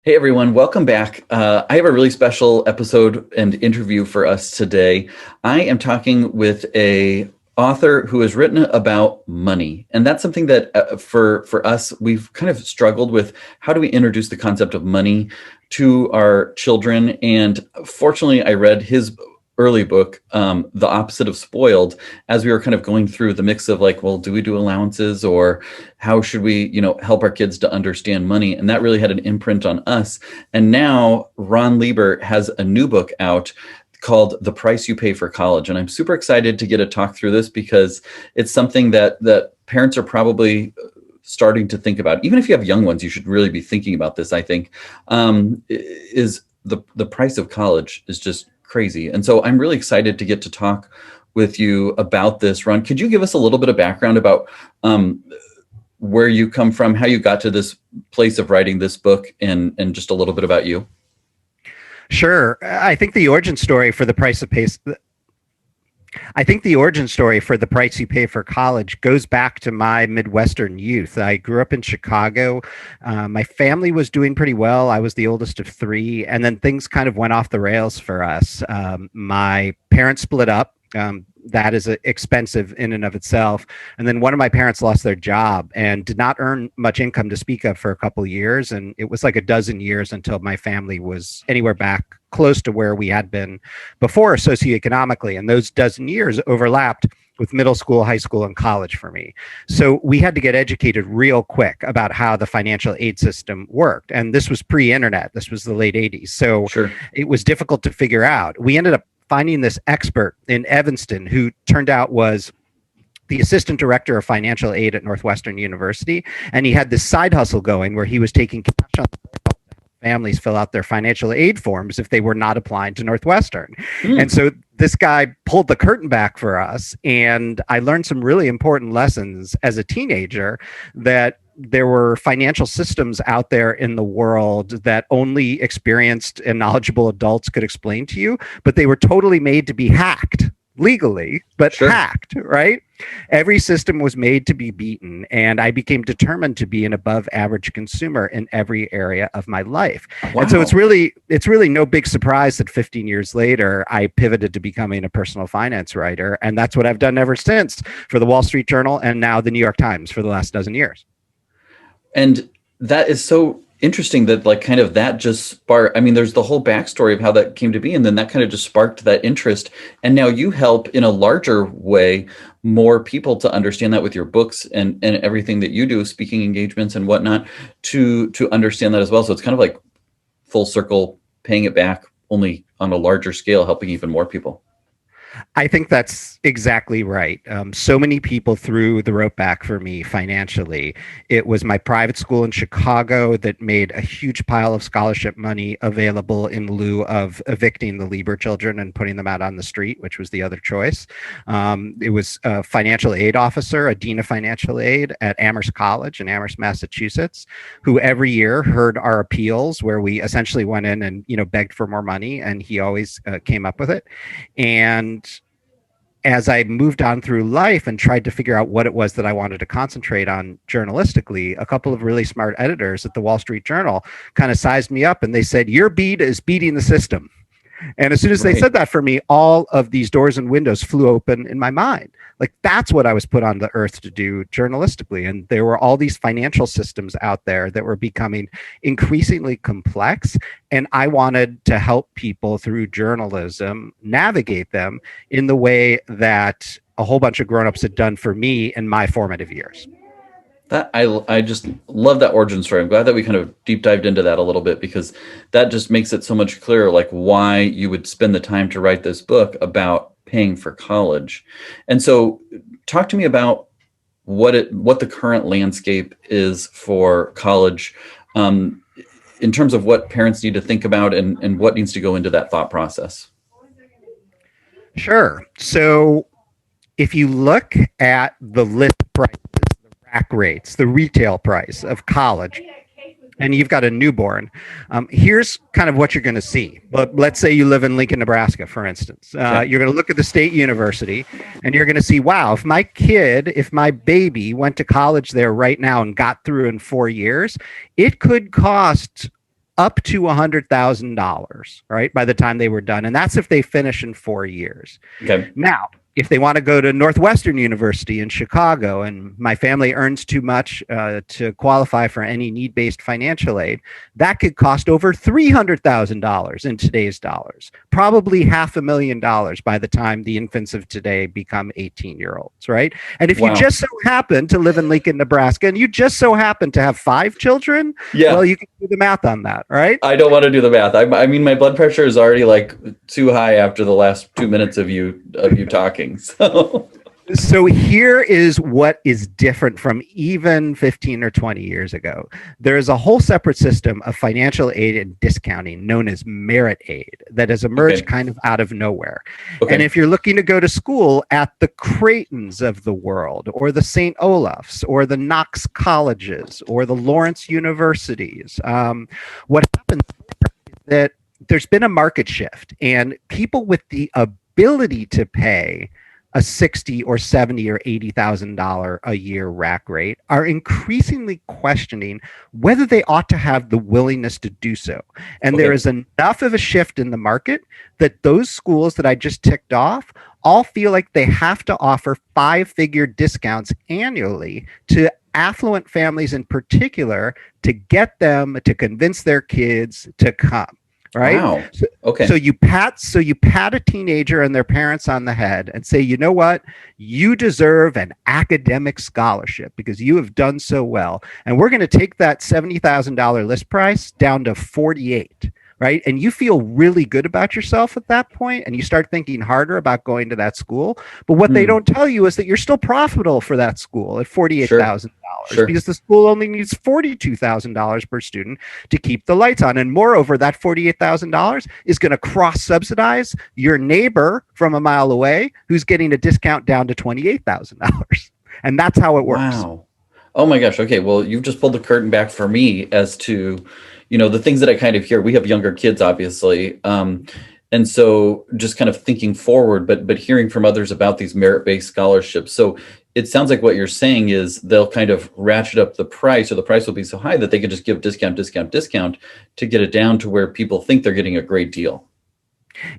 Hey everyone, welcome back. I have a really special episode and interview for us today. I am talking with a author who has written about money, and that's something that for us we've kind of struggled with. How do we introduce the concept of money to our children? And fortunately, I read his early book, The Opposite of Spoiled, as we were kind of going through the mix of like, well, do we do allowances, or how should we, help our kids to understand money? And that really had an imprint on us. And now Ron Lieber has a new book out called The Price You Pay for College. And I'm super excited to get to talk through this because it's something that parents are probably starting to think about. Even if you have young ones, you should really be thinking about this, I think. Is the price of college is just crazy. And so I'm really excited to get to talk with you about this. Ron, could you give us a little bit of background about where you come from, how you got to this place of writing this book, and just a little bit about you? Sure. I think the origin story for the price you pay for college goes back to my Midwestern youth. I grew up in Chicago. My family was doing pretty well. I was the oldest of three, and then things kind of went off the rails for us. My parents split up. That is expensive in and of itself. And then one of my parents lost their job and did not earn much income to speak of for a couple of years. And it was like a dozen years until my family was anywhere back close to where we had been before socioeconomically. And those dozen years overlapped with middle school, high school, and college for me. So we had to get educated real quick about how the financial aid system worked. And this was pre-internet. This was the late 80s. So Sure. it was difficult to figure out. We ended up finding this expert in Evanston who turned out was the assistant director of financial aid at Northwestern University. And he had this side hustle going where he was taking cash on families fill out their financial aid forms if they were not applying to Northwestern. And so this guy pulled the curtain back for us. And I learned some really important lessons as a teenager, that there were financial systems out there in the world that only experienced and knowledgeable adults could explain to you, but they were totally made to be hacked legally, but Sure. hacked, right? Every system was made to be beaten, and I became determined to be an above average consumer in every area of my life. Wow. And so it's really no big surprise that 15 years later, I pivoted to becoming a personal finance writer. And that's what I've done ever since, for the Wall Street Journal and now the New York Times for the last dozen years. And that is so interesting that like kind of that just sparked. I mean, there's the whole backstory of how that came to be, and then that kind of just sparked that interest. And now you help in a larger way more people to understand that with your books and everything that you do, speaking engagements and whatnot, to understand that as well. So it's kind of like full circle, paying it back only on a larger scale, helping even more people. I think that's exactly right. So many people threw the rope back for me financially. It was my private school in Chicago that made a huge pile of scholarship money available in lieu of evicting the Lieber children and putting them out on the street, which was the other choice. It was a financial aid officer, a dean of financial aid at Amherst College in Amherst, Massachusetts, who every year heard our appeals where we essentially went in and begged for more money, and he always came up with it. And as I moved on through life and tried to figure out what it was that I wanted to concentrate on journalistically, a couple of really smart editors at the Wall Street Journal kind of sized me up, and they said, "Your beat is beating the system." And as soon as they said that for me, all of these doors and windows flew open in my mind. Like, that's what I was put on the earth to do journalistically. And there were all these financial systems out there that were becoming increasingly complex. And I wanted to help people through journalism navigate them in the way that a whole bunch of grownups had done for me in my formative years. That I just love that origin story. I'm glad that we kind of deep dived into that a little bit, because that just makes it so much clearer, like why you would spend the time to write this book about paying for college. And so talk to me about what the current landscape is for college, in terms of what parents need to think about, and what needs to go into that thought process. Sure. So if you look at the list prices, the rack rates, the retail price of college, and you've got a newborn, here's kind of what you're going to see. But let's say you live in Lincoln, Nebraska, for instance. You're going to look at the state university, and you're going to see, wow, if my baby went to college there right now and got through in 4 years, it could cost up to $100,000, right, by the time they were done. And that's if they finish in 4 years. Okay. Now, if they want to go to Northwestern University in Chicago and my family earns too much to qualify for any need-based financial aid, that could cost over $300,000 in today's dollars, probably $500,000 by the time the infants of today become 18-year-olds, right? And if you just so happen to live in Lincoln, Nebraska, and you just so happen to have 5 children, well, you can do the math on that, right? I don't want to do the math. I mean, my blood pressure is already like too high after the last 2 minutes of you talking. So here is what is different from even 15 or 20 years ago. There is a whole separate system of financial aid and discounting known as merit aid that has emerged kind of out of nowhere. And if you're looking to go to school at the Creightons of the world, or the St. Olaf's, or the Knox colleges, or the Lawrence universities, what happens is that there's been a market shift, and people with the ability to pay a $60 or $70 or $80,000 a year rack rate are increasingly questioning whether they ought to have the willingness to do so. And there is enough of a shift in the market that those schools that I just ticked off all feel like they have to offer 5-figure discounts annually to affluent families in particular to get them to convince their kids to come. Right. Wow. So you pat a teenager and their parents on the head and say, you know what, you deserve an academic scholarship because you have done so well. And we're going to take that $70,000 list price down to 48. Right. And you feel really good about yourself at that point, and you start thinking harder about going to that school. But what they don't tell you is that you're still profitable for that school at $48,000 because the school only needs $42,000 per student to keep the lights on. And moreover, that $48,000 is going to cross subsidize your neighbor from a mile away who's getting a discount down to $28,000. And that's how it works. Wow. Oh my gosh. Okay. Well, you've just pulled the curtain back for me as to, the things that I kind of hear. We have younger kids, obviously. And so just kind of thinking forward, but hearing from others about these merit-based scholarships. So it sounds like what you're saying is they'll kind of ratchet up the price, or the price will be so high that they can just give discount to get it down to where people think they're getting a great deal.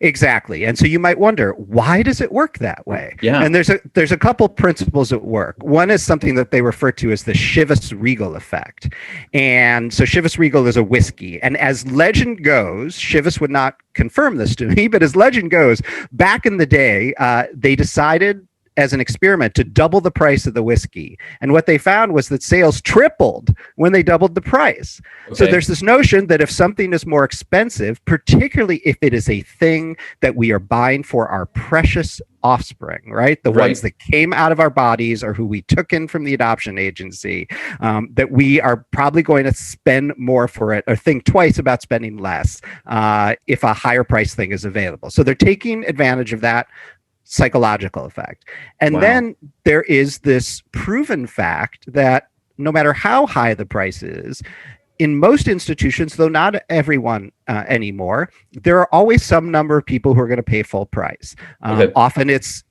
Exactly. And so you might wonder, why does it work that way? Yeah. And there's a couple principles at work. One is something that they refer to as the Chivas Regal effect. And so Chivas Regal is a whiskey. And as legend goes, Chivas would not confirm this to me, but as legend goes, back in the day, they decided as an experiment to double the price of the whiskey. And what they found was that sales tripled when they doubled the price. So there's this notion that if something is more expensive, particularly if it is a thing that we are buying for our precious offspring, right? The ones that came out of our bodies or who we took in from the adoption agency, that we are probably going to spend more for it or think twice about spending less if a higher price thing is available. So they're taking advantage of that psychological effect. And then there is this proven fact that no matter how high the price is, in most institutions, though not everyone anymore, there are always some number of people who are going to pay full price. Often it's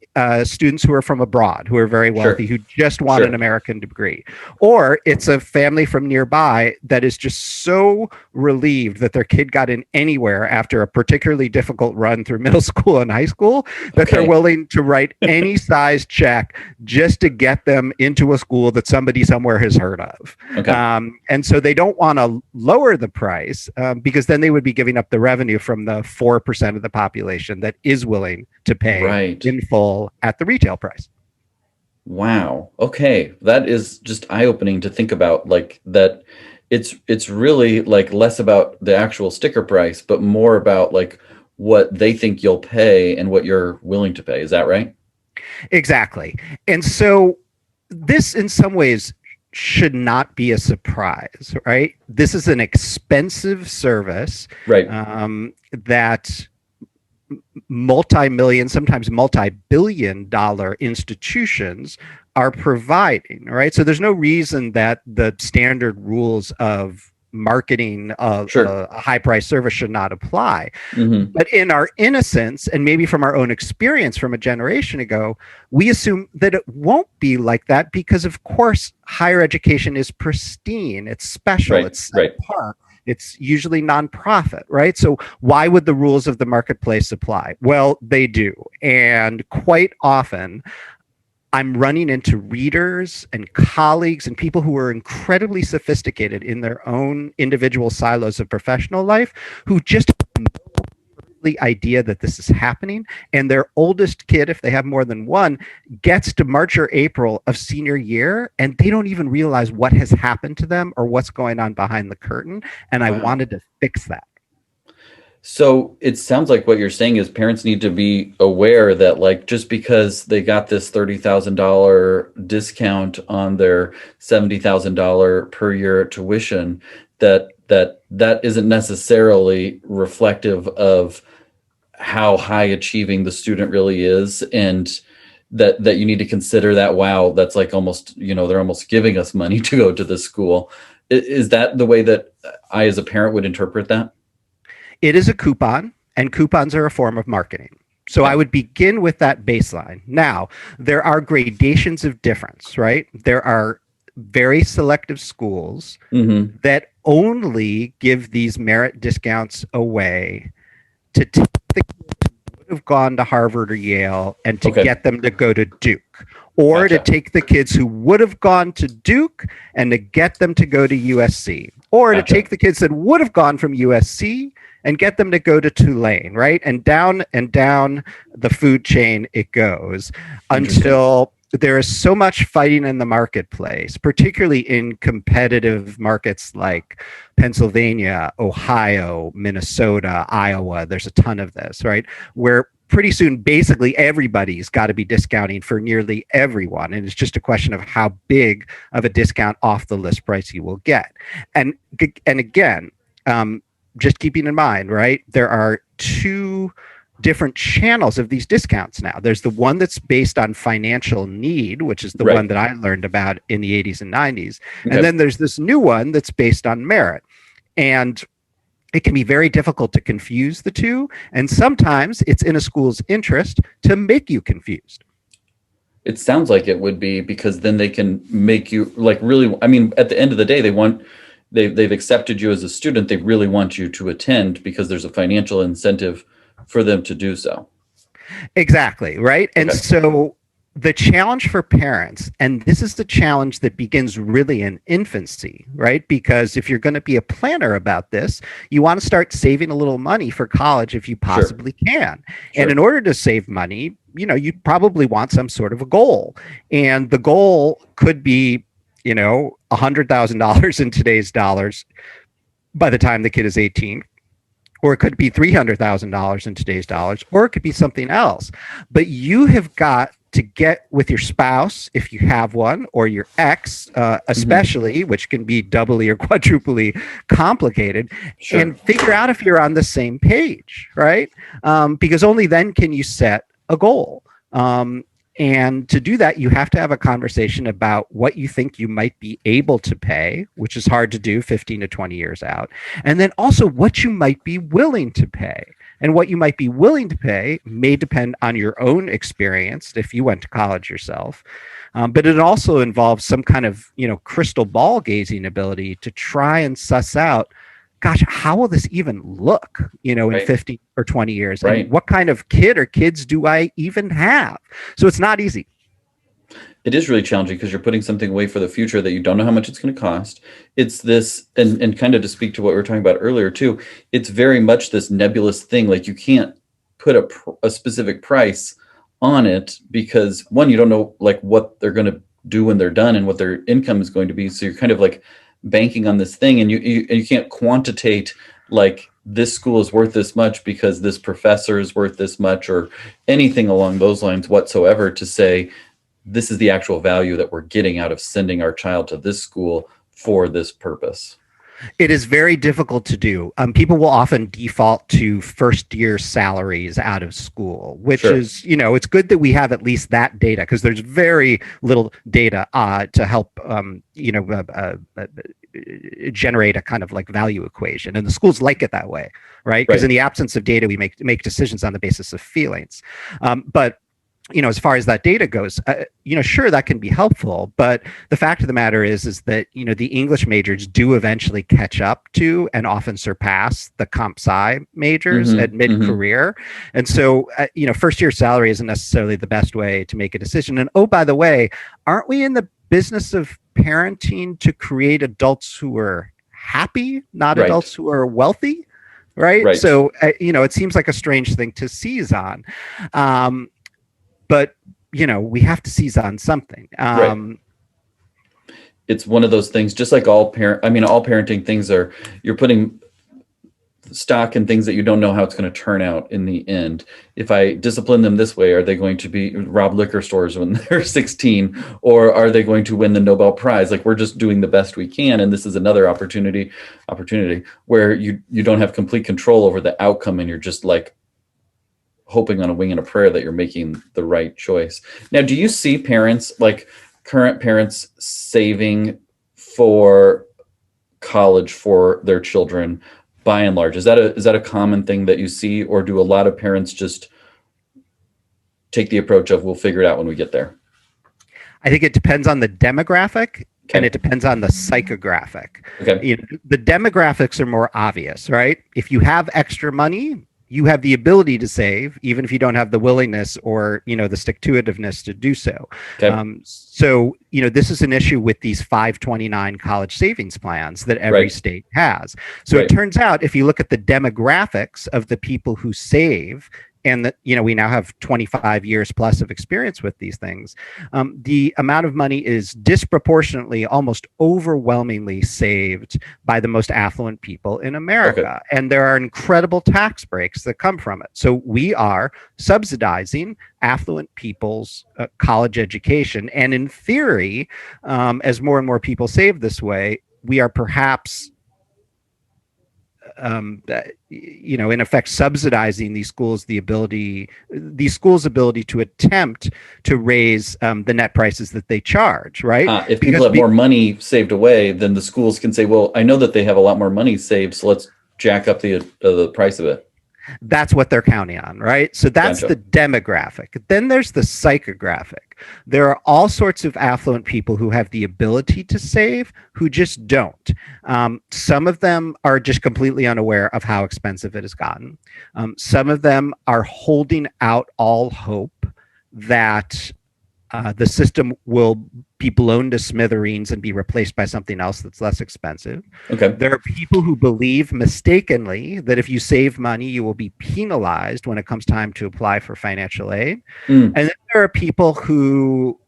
students who are from abroad, who are very wealthy, who just want an American degree. Or it's a family from nearby that is just so relieved that their kid got in anywhere after a particularly difficult run through middle school and high school that they're willing to write any size check just to get them into a school that somebody somewhere has heard of. And so they don't want to lower the price because then they would be giving up the revenue from the 4% of the population that is willing to pay in full at the retail price. Wow. Okay. That is just eye-opening to think about, like that it's really like less about the actual sticker price, but more about like what they think you'll pay and what you're willing to pay. Is that right? Exactly. And so this in some ways should not be a surprise, right? This is an expensive service, that multi-million, sometimes multi-billion-dollar institutions are providing, right? So there's no reason that the standard rules of marketing of a high-price service should not apply. But in our innocence, and maybe from our own experience from a generation ago, we assume that it won't be like that because, of course, higher education is pristine, it's special, it's set apart. It's usually nonprofit, right? So why would the rules of the marketplace apply? Well, they do. And quite often, I'm running into readers and colleagues and people who are incredibly sophisticated in their own individual silos of professional life who just have no earthly idea that this is happening. And their oldest kid, if they have more than one, gets to March or April of senior year and they don't even realize what has happened to them or what's going on behind the curtain. And I Wow. wanted to fix that. So it sounds like what you're saying is parents need to be aware that, like, just because they got this $30,000 discount on their $70,000 per year tuition, that isn't necessarily reflective of how high achieving the student really is, and that you need to consider that, wow, that's like almost, they're almost giving us money to go to this school. Is that the way that I as a parent would interpret that? It is a coupon, and coupons are a form of marketing. So I Okay. would begin with that baseline. Now, there are gradations of difference, right? There are very selective schools Mm-hmm. that only give these merit discounts away to take the kids who would have gone to Harvard or Yale and to Okay. get them to go to Duke, or to Gotcha. take the kids who would have gone to Duke and to get them to go to USC, or to Gotcha. take the kids that would have gone from USC and get them to go to Tulane, right? And down the food chain it goes Interesting. until there is so much fighting in the marketplace, particularly in competitive markets like Pennsylvania, Ohio, Minnesota, Iowa. There's a ton of this, right? Where pretty soon, basically everybody's got to be discounting for nearly everyone. And it's just a question of how big of a discount off the list price you will get. And, and again, just keeping in mind, right, there are two different channels of these discounts now. There's the one that's based on financial need, which is the one Right. that I learned about in the 80s and 90s. And Okay. then there's this new one that's based on merit. And it can be very difficult to confuse the two. And sometimes it's in a school's interest to make you confused. It sounds like it would be, because then they can make you, like, really, I mean, at the end of the day, they've accepted you as a student. They really want you to attend because there's a financial incentive for them to do so. Exactly, right? And Okay. so the challenge for parents, and this is the challenge that begins really in infancy, right? Because if you're going to be a planner about this, you want to start saving a little money for college if you Sure. possibly can. And in Sure. order to save money, you probably want some sort of a goal. And the goal could be, $100,000 in today's dollars by the time the kid is 18, or it could be $300,000 in today's dollars, or it could be something else. But you have got to get with your spouse, if you have one, or your ex, Hmm. especially, which can be doubly or quadruply complicated, Sure. and figure out if you're on the same page, right? Because only then can you set a goal. And to do that, you have to have a conversation about what you think you might be able to pay, which is hard to do 15 to 20 years out. And then also what you might be willing to pay. And what you might be willing to pay may depend on your own experience if you went to college yourself. But it also involves some kind of, crystal ball gazing ability to try and suss out, gosh, how will this even look, in Right. 50 or 20 years? And Right. what kind of kid or kids do I even have? So it's not easy. It is really challenging because you're putting something away for the future that you don't know how much it's going to cost. It's this, and kind of to speak to what we were talking about earlier too, it's very much this nebulous thing. Like, you can't put a specific price on it because, one, you don't know like what they're going to do when they're done and what their income is going to be. So you're kind of like banking on this thing, and you can't quantitate, like, this school is worth this much because this professor is worth this much, or anything along those lines whatsoever, to say this is the actual value that we're getting out of sending our child to this school for this purpose. It is very difficult to do. People will often default to first year salaries out of school, which Sure. is, it's good that we have at least that data because there's very little data to help, generate a kind of like value equation. And the schools like it that way, right? Because in Right. the absence of data, we make decisions on the basis of feelings. But as far as that data goes, sure, that can be helpful, but the fact of the matter is that, the English majors do eventually catch up to and often surpass the comp sci majors at mid-career. And so, first year salary isn't necessarily the best way to make a decision. And oh, by the way, aren't we in the business of parenting to create adults who are happy, not adults who are wealthy? Right. So, it seems like a strange thing to seize on. But, we have to seize on something. It's one of those things, just like all parenting things you're putting stock in things that you don't know how it's going to turn out in the end. If I discipline them this way, are they going to be rob liquor stores when they're 16, or are they going to win the Nobel Prize? Like, we're just doing the best we can. And this is another opportunity where you don't have complete control over the outcome, and you're just like hoping on a wing and a prayer that you're making the right choice. Now, do you see parents, like current parents, saving for college for their children by and large? Is that a common thing that you see, or do a lot of parents just take the approach of, we'll figure it out when we get there? I think it depends on the demographic. Okay. And it depends on the psychographic. Okay. The demographics are more obvious, right? If you have extra money, you have the ability to save, even if you don't have the willingness or, the stick-to-itiveness to do so. Okay. So, this is an issue with these 529 college savings plans that every state has. So it turns out, if you look at the demographics of the people who save, and that, we now have 25 years plus of experience with these things, the amount of money is disproportionately, almost overwhelmingly saved by the most affluent people in America. Okay. And there are incredible tax breaks that come from it. So we are subsidizing affluent people's college education. And in theory, as more and more people save this way, we are perhaps in effect, subsidizing these schools' ability to attempt to raise the net prices that they charge, right? If people have more money saved away, then the schools can say, well, I know that they have a lot more money saved, so let's jack up the price of it. That's what they're counting on, right? So that's the demographic. Then there's the psychographic. There are all sorts of affluent people who have the ability to save, who just don't. Some of them are just completely unaware of how expensive it has gotten. Some of them are holding out all hope that the system will be blown to smithereens and be replaced by something else that's less expensive. Okay. There are people who believe mistakenly that if you save money, you will be penalized when it comes time to apply for financial aid. And then there are people who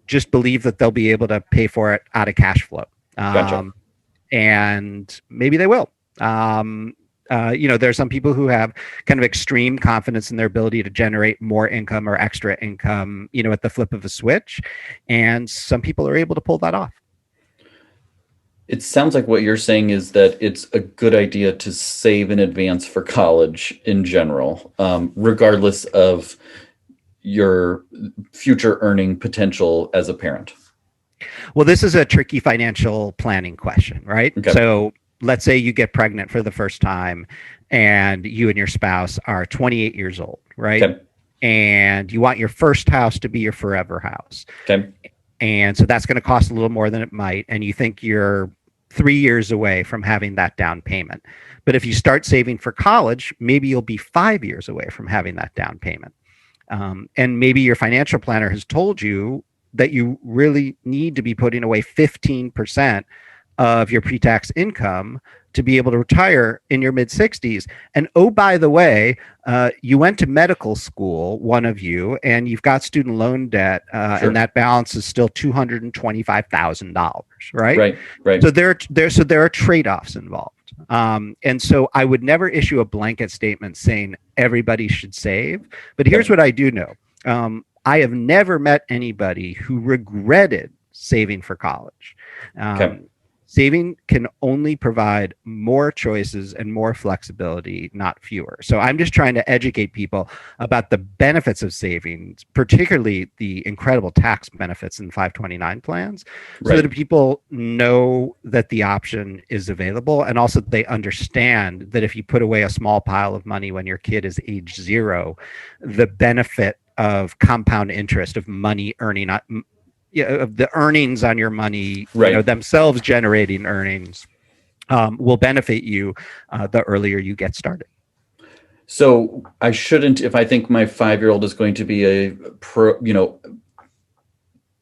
just believe that they'll be able to pay for it out of cash flow. Gotcha. And maybe they will. There are some people who have kind of extreme confidence in their ability to generate more income or extra income, at the flip of a switch. And some people are able to pull that off. It sounds like what you're saying is that it's a good idea to save in advance for college in general, regardless of your future earning potential as a parent. Well, this is a tricky financial planning question, right? Okay. So let's say you get pregnant for the first time and you and your spouse are 28 years old, right? Okay. And you want your first house to be your forever house. Okay. And so that's going to cost a little more than it might. And you think you're 3 years away from having that down payment. But if you start saving for college, maybe you'll be 5 years away from having that down payment. And maybe your financial planner has told you that you really need to be putting away 15% of your pre-tax income to be able to retire in your mid-60s. And oh, by the way, you went to medical school, one of you, and you've got student loan debt, sure. And that balance is still $225,000, right? Right. So there are trade-offs involved. And so I would never issue a blanket statement saying everybody should save. But here's what I do know. I have never met anybody who regretted saving for college. Saving can only provide more choices and more flexibility, not fewer. So I'm just trying to educate people about the benefits of savings, particularly the incredible tax benefits in 529 plans, so that people know that the option is available, and also they understand that if you put away a small pile of money when your kid is age 0, the benefit of compound interest of money earning, of the earnings on your money, Right. themselves generating earnings, will benefit you the earlier you get started. So I shouldn't, if I think my 5-year-old is going to be a pro,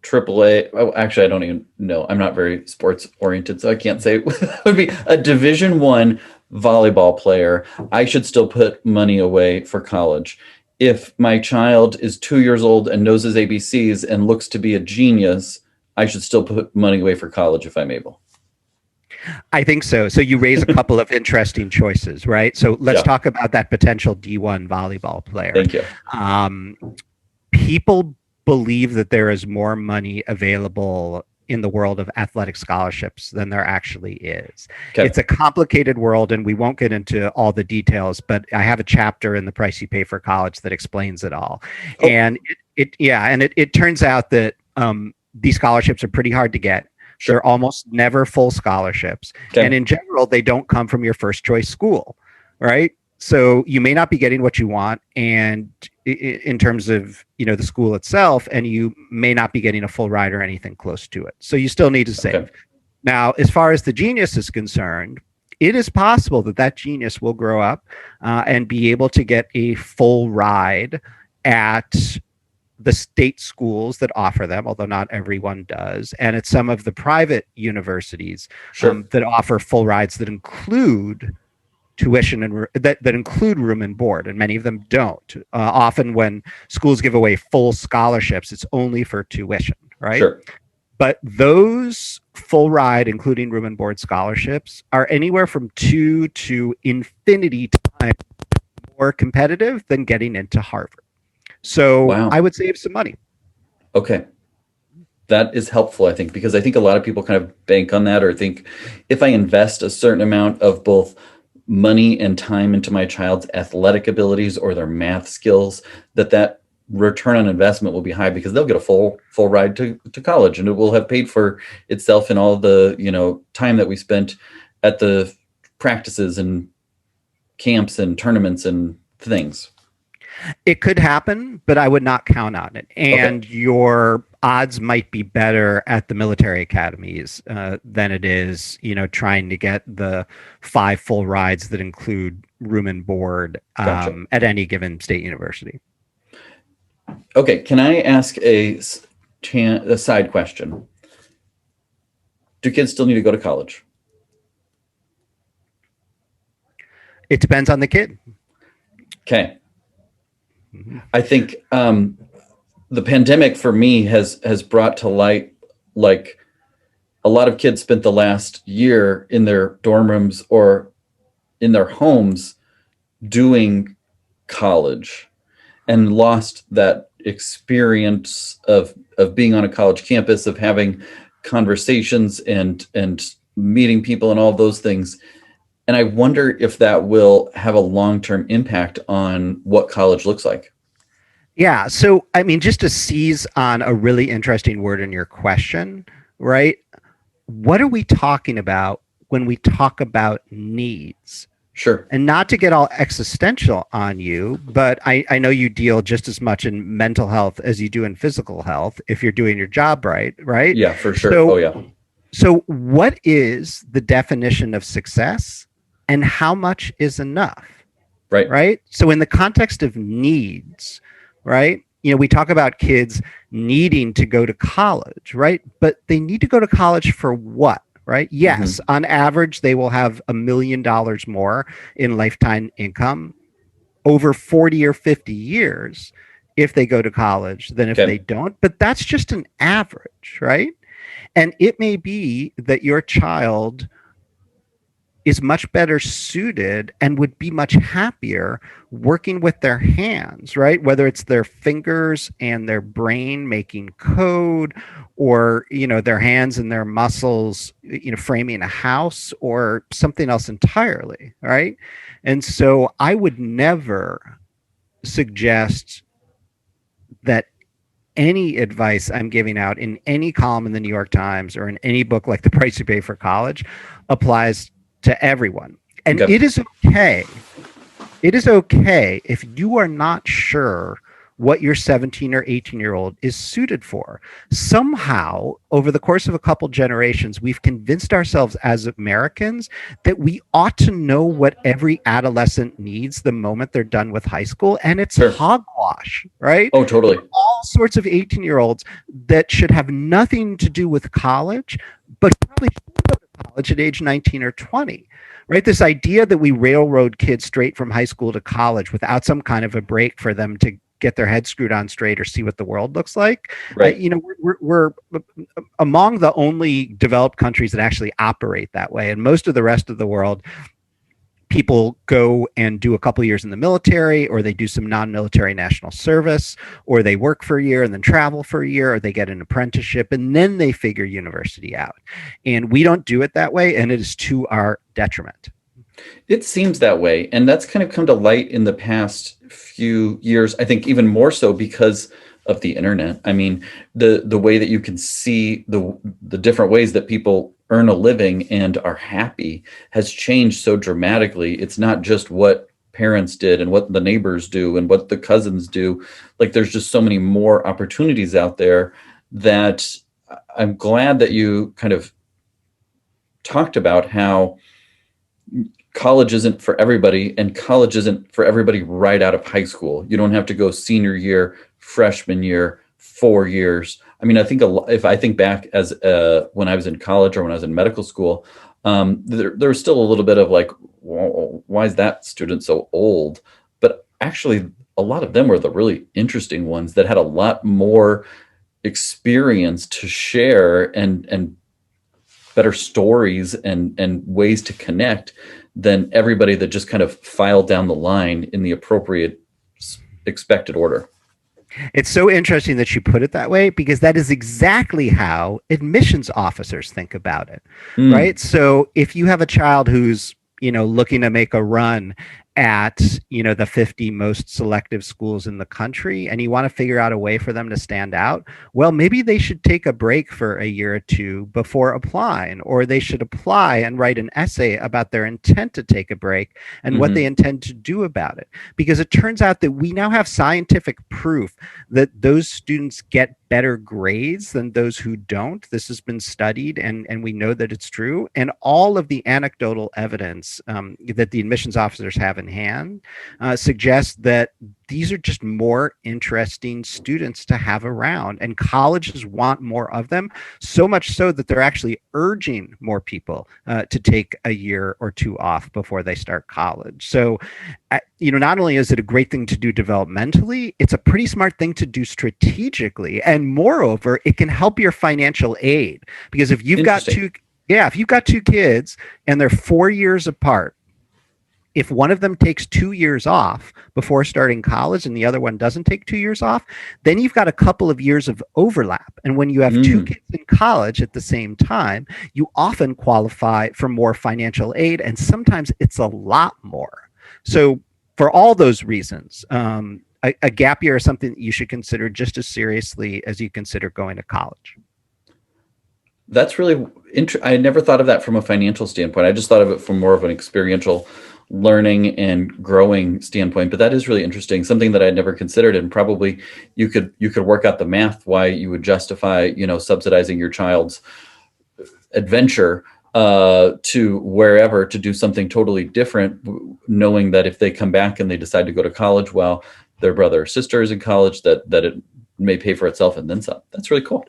triple A. Oh, actually, I don't even know. I'm not very sports oriented, so I can't say it would be a Division 1 volleyball player. I should still put money away for college. If my child is 2 years old and knows his ABCs and looks to be a genius, I should still put money away for college if I'm able. I think so. So you raise a couple of interesting choices, right? So let's Yeah. talk about that potential D1 volleyball player. Thank you. People believe that there is more money available in the world of athletic scholarships than there actually is. Okay. It's a complicated world, and we won't get into all the details, but I have a chapter in The Price You Pay for College that explains it all. Oh. And it turns out that these scholarships are pretty hard to get. Sure. They're almost never full scholarships. Okay. And in general, they don't come from your first choice school, right? So you may not be getting what you want, and in terms of the school itself, and you may not be getting a full ride or anything close to it. So you still need to save. Okay. Now, as far as the genius is concerned, it is possible that genius will grow up and be able to get a full ride at the state schools that offer them, although not everyone does, and at some of the private universities that offer full rides that include tuition and that include room and board, and many of them don't. Often when schools give away full scholarships, it's only for tuition, right? Sure. But those full ride, including room and board scholarships, are anywhere from 2 to infinity times more competitive than getting into Harvard. So Wow. I would save some money. Okay. That is helpful, I think, because I think a lot of people kind of bank on that, or think if I invest a certain amount of both money and time into my child's athletic abilities or their math skills, that return on investment will be high, because they'll get a full ride to college, and it will have paid for itself in all the time that we spent at the practices and camps and tournaments and things. It could happen, but I would not count on it. And your odds might be better at the military academies than it is, trying to get the 5 full rides that include room and board Gotcha. at any given state university. Okay, can I ask a side question? Do kids still need to go to college? It depends on the kid. Okay. I think the pandemic for me has brought to light, like, a lot of kids spent the last year in their dorm rooms or in their homes doing college, and lost that experience of being on a college campus, of having conversations and meeting people and all of those things. And I wonder if that will have a long-term impact on what college looks like. Yeah. So, I mean, just to seize on a really interesting word in your question, right? What are we talking about when we talk about needs? Sure. And not to get all existential on you, but I know you deal just as much in mental health as you do in physical health if you're doing your job right? Yeah, for sure. So, So what is the definition of success, and how much is enough? Right. Right. So in the context of needs, right, we talk about kids needing to go to college, right? But they need to go to college for what? Right. Yes. On average, they will have $1 million more in lifetime income over 40 or 50 years if they go to college than if they don't. But that's just an average, right? And it may be that your child is much better suited and would be much happier working with their hands, right? Whether it's their fingers and their brain making code, or, their hands and their muscles, framing a house, or something else entirely, right? And so I would never suggest that any advice I'm giving out in any column in the New York Times or in any book like The Price You Pay for College applies to everyone. And it is okay. It is okay if you are not sure what your 17 or 18-year-old is suited for. Somehow, over the course of a couple generations, we've convinced ourselves as Americans that we ought to know what every adolescent needs the moment they're done with high school. And it's Sure. hogwash, right? Oh, There totally. are all sorts of 18-year-olds that should have nothing to do with college, but probably should go to college at age 19 or 20. Right, this idea that we railroad kids straight from high school to college without some kind of a break for them to get their head screwed on straight or see what the world looks like. Right. We're among the only developed countries that actually operate that way. And most of the rest of the world, people go and do a couple of years in the military, or they do some non-military national service, or they work for a year and then travel for a year, or they get an apprenticeship, and then they figure university out. And we don't do it that way, and it is to our detriment. It seems that way, and that's kind of come to light in the past few years. I think even more so because of the internet. I mean, the way that you can see the different ways that people earn a living and are happy has changed so dramatically. It's not just what parents did and what the neighbors do and what the cousins do. Like, there's just so many more opportunities out there that I'm glad that you kind of talked about how college isn't for everybody, and college isn't for everybody right out of high school. You don't have to go senior year, freshman year, 4 years. I mean, I think if I think back as when I was in college or when I was in medical school, there was still a little bit of like, well, why is that student so old? But actually, a lot of them were the really interesting ones that had a lot more experience to share, and better stories and ways to connect than everybody that just kind of filed down the line in the appropriate expected order. It's so interesting that you put it that way, because that is exactly how admissions officers think about it, Mm, right? So if you have a child who's, looking to make a run at, the 50 most selective schools in the country, and you want to figure out a way for them to stand out, well, maybe they should take a break for a year or two before applying, or they should apply and write an essay about their intent to take a break and what they hmm intend to do about it. Because it turns out that we now have scientific proof that those students get better grades than those who don't. This has been studied, and we know that it's true. And all of the anecdotal evidence that the admissions officers have in hand suggests that these are just more interesting students to have around, and colleges want more of them, so much so that they're actually urging more people to take a year or two off before they start college. So not only is it a great thing to do developmentally, it's a pretty smart thing to do strategically. And moreover, it can help your financial aid, because Interesting. if you've got two kids and they're 4 years apart, if one of them takes 2 years off before starting college and the other one doesn't take 2 years off, then you've got a couple of years of overlap. And when you have two Mm. kids in college at the same time, you often qualify for more financial aid, and sometimes it's a lot more. So, for all those reasons, a gap year is something that you should consider just as seriously as you consider going to college. That's really I had never thought of that from a financial standpoint. I just thought of it from more of an experiential learning and growing standpoint. But that is really interesting, something that I had never considered. And probably you could work out the math why you would justify, subsidizing your child's adventure to wherever to do something totally different, knowing that if they come back and they decide to go to college while their brother or sister is in college, that it may pay for itself and then some. That's really cool.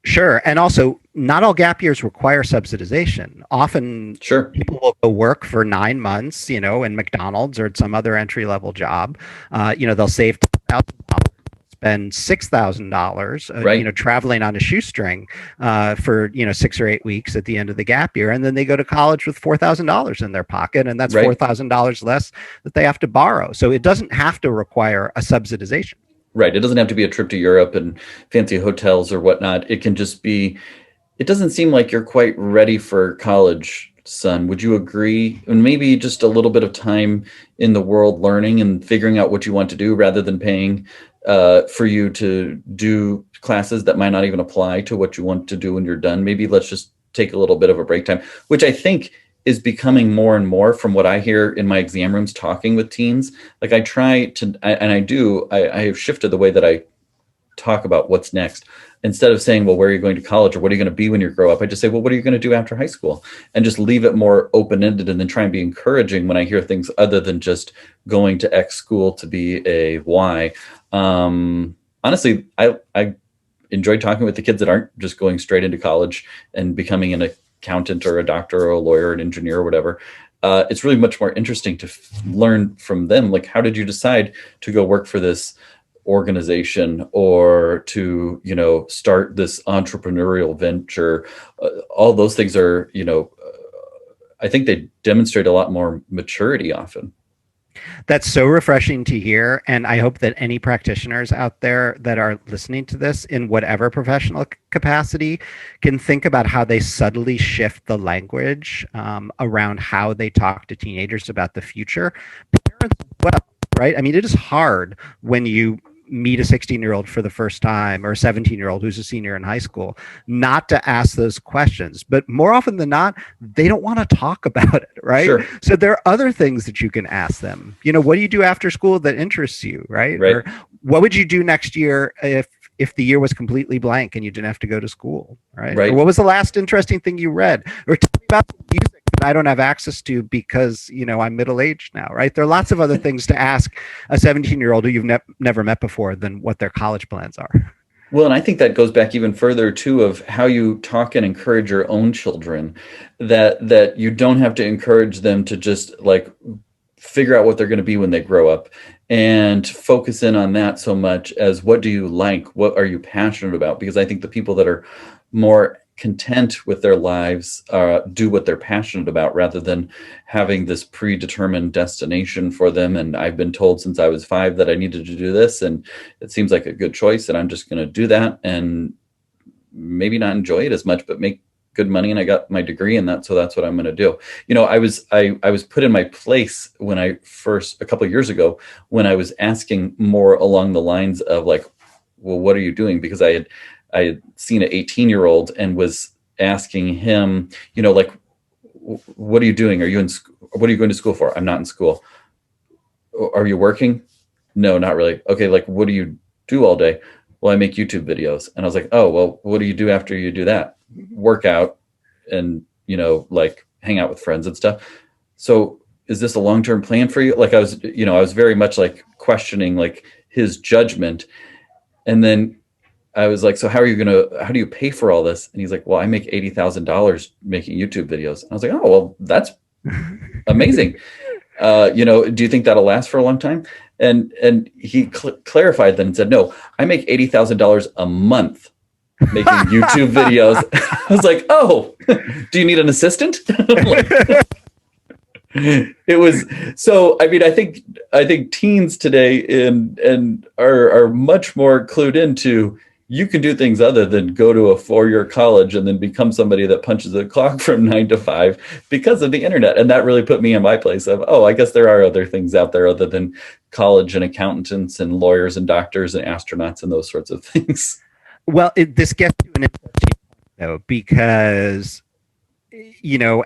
Sure. And also, not all gap years require subsidization. Often Sure. people will go work for 9 months, in McDonald's or at some other entry level job. They'll save $1,000, spend $6,000, Right. traveling on a shoestring for, 6 or 8 weeks at the end of the gap year. And then they go to college with $4,000 in their pocket. And that's Right. $4,000 less that they have to borrow. So it doesn't have to require a subsidization. Right. It doesn't have to be a trip to Europe and fancy hotels or whatnot. It can just be, it doesn't seem like you're quite ready for college, son. Would you agree? And maybe just a little bit of time in the world learning and figuring out what you want to do rather than paying for you to do classes that might not even apply to what you want to do when you're done. Maybe let's just take a little bit of a break time, which I think is becoming more and more, from what I hear in my exam rooms talking with teens. Like I try to, and I do, I have shifted the way that I talk about what's next. Instead of saying, well, where are you going to college or what are you going to be when you grow up? I just say, well, what are you going to do after high school? And just leave it more open-ended, and then try and be encouraging when I hear things other than just going to X school to be a Y. Honestly, I enjoy talking with the kids that aren't just going straight into college and becoming an accountant or a doctor or a lawyer or an engineer or whatever. It's really much more interesting to learn from them. Like, how did you decide to go work for this organization, or to, start this entrepreneurial venture? All those things are, I think they demonstrate a lot more maturity often. That's so refreshing to hear. And I hope that any practitioners out there that are listening to this in whatever professional capacity can think about how they subtly shift the language around how they talk to teenagers about the future. Parents, well, right? I mean, it is hard when you meet a 16-year-old for the first time, or a 17-year-old who's a senior in high school, not to ask those questions. But more often than not, they don't want to talk about it, right? Sure. So there are other things that you can ask them. What do you do after school that interests you, right? Right. Or what would you do next year if the year was completely blank and you didn't have to go to school, right? Right. Or what was the last interesting thing you read? Or tell me about the music that I don't have access to because, I'm middle-aged now, right? There are lots of other things to ask a 17-year-old who you've never met before than what their college plans are. Well, and I think that goes back even further too, of how you talk and encourage your own children, that you don't have to encourage them to just like figure out what they're going to be when they grow up, and focus in on that so much as, what do you like? What are you passionate about? Because I think the people that are more content with their lives do what they're passionate about, rather than having this predetermined destination for them. And I've been told since I was 5 that I needed to do this, and it seems like a good choice, and I'm just going to do that, and maybe not enjoy it as much, but make good money. And I got my degree in that, so that's what I'm going to do. I was put in my place when a couple of years ago, when I was asking more along the lines of like, well, what are you doing? Because I had seen an 18-year-old and was asking him, like, what are you doing? Are you in school? What are you going to school for? I'm not in school. Are you working? No, not really. Okay. Like, what do you do all day? Well, I make YouTube videos. And I was like, oh, well, what do you do after you do that? Work out and, like hang out with friends and stuff. So is this a long-term plan for you? Like I was very much like questioning like his judgment. And then I was like, so how do you pay for all this? And he's like, well, I make $80,000 making YouTube videos. And I was like, oh, well, that's amazing. Do you think that'll last for a long time? And he clarified then and said, no, I make $80,000 a month making YouTube videos. I was like, oh, do you need an assistant? It was so. I mean, I think teens today and are much more clued into, you can do things other than go to a 4-year college and then become somebody that punches a clock from 9 to 5 because of the internet. And that really put me in my place of, oh, I guess there are other things out there other than college and accountants and lawyers and doctors and astronauts and those sorts of things. Well, this gets to an interesting point, though, because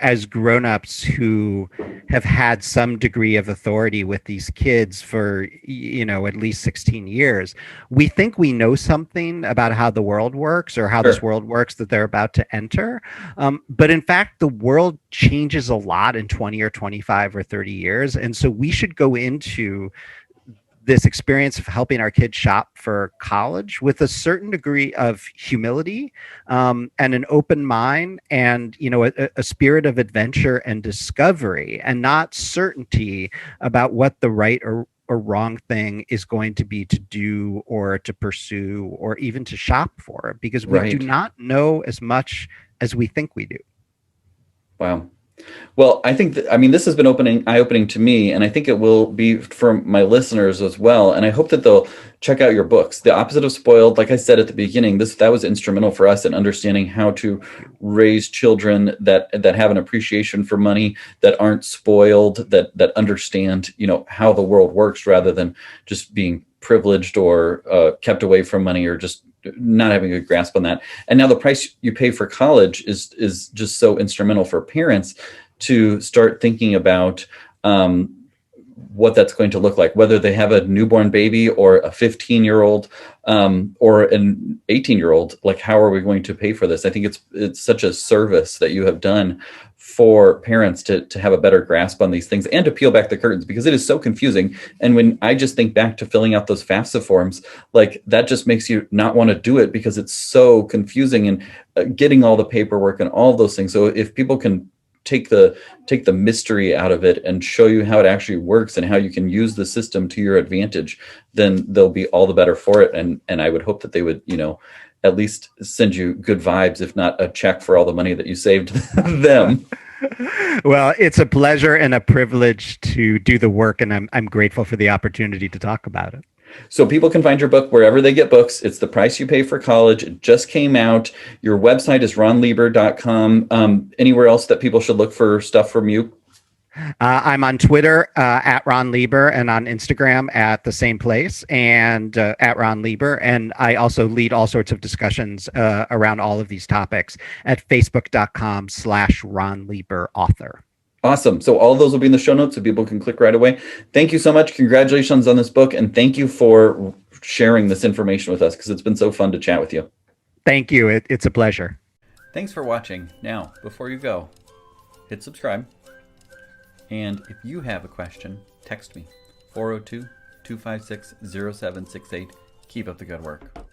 as grown-ups who have had some degree of authority with these kids for, at least 16 years, we think we know something about how the world works, or how this world works that they're about to enter. But in fact, the world changes a lot in 20 or 25 or 30 years. And so we should go into this experience of helping our kids shop for college with a certain degree of humility and an open mind, and a spirit of adventure and discovery, and not certainty about what the right or wrong thing is going to be to do or to pursue or even to shop for, because we do not know as much as we think we do. Wow. Well, I think this has been eye-opening to me, and I think it will be for my listeners as well. And I hope that they'll check out your books. The Opposite of Spoiled, like I said at the beginning, that was instrumental for us in understanding how to raise children that have an appreciation for money, that aren't spoiled, that understand, how the world works, rather than just being privileged or kept away from money, or just not having a grasp on that. And now the price you pay for college is just so instrumental for parents to start thinking about what that's going to look like, whether they have a newborn baby or a 15-year-old or an 18-year-old. Like, how are we going to pay for this? I think it's such a service that you have done for parents to have a better grasp on these things and to peel back the curtains, because it is so confusing. And when I just think back to filling out those FAFSA forms, like, that just makes you not want to do it because it's so confusing, and getting all the paperwork and all those things. So if people can take the mystery out of it and show you how it actually works and how you can use the system to your advantage, then they'll be all the better for it. And I would hope that they would, at least send you good vibes, if not a check for all the money that you saved them. Well, it's a pleasure and a privilege to do the work, and I'm grateful for the opportunity to talk about it. So people can find your book wherever they get books. It's The Price You Pay for College. It just came out. Your website is ronlieber.com. Anywhere else that people should look for stuff from you? I'm on Twitter at Ron Lieber, and on Instagram at the same place, and at Ron Lieber. And I also lead all sorts of discussions around all of these topics at facebook.com/Ron Lieber author. Awesome. So all those will be in the show notes so people can click right away. Thank you so much. Congratulations on this book. And thank you for sharing this information with us, because it's been so fun to chat with you. Thank you. It's a pleasure. Thanks for watching. Now, before you go, hit subscribe. And if you have a question, text me, 402-256-0768. Keep up the good work.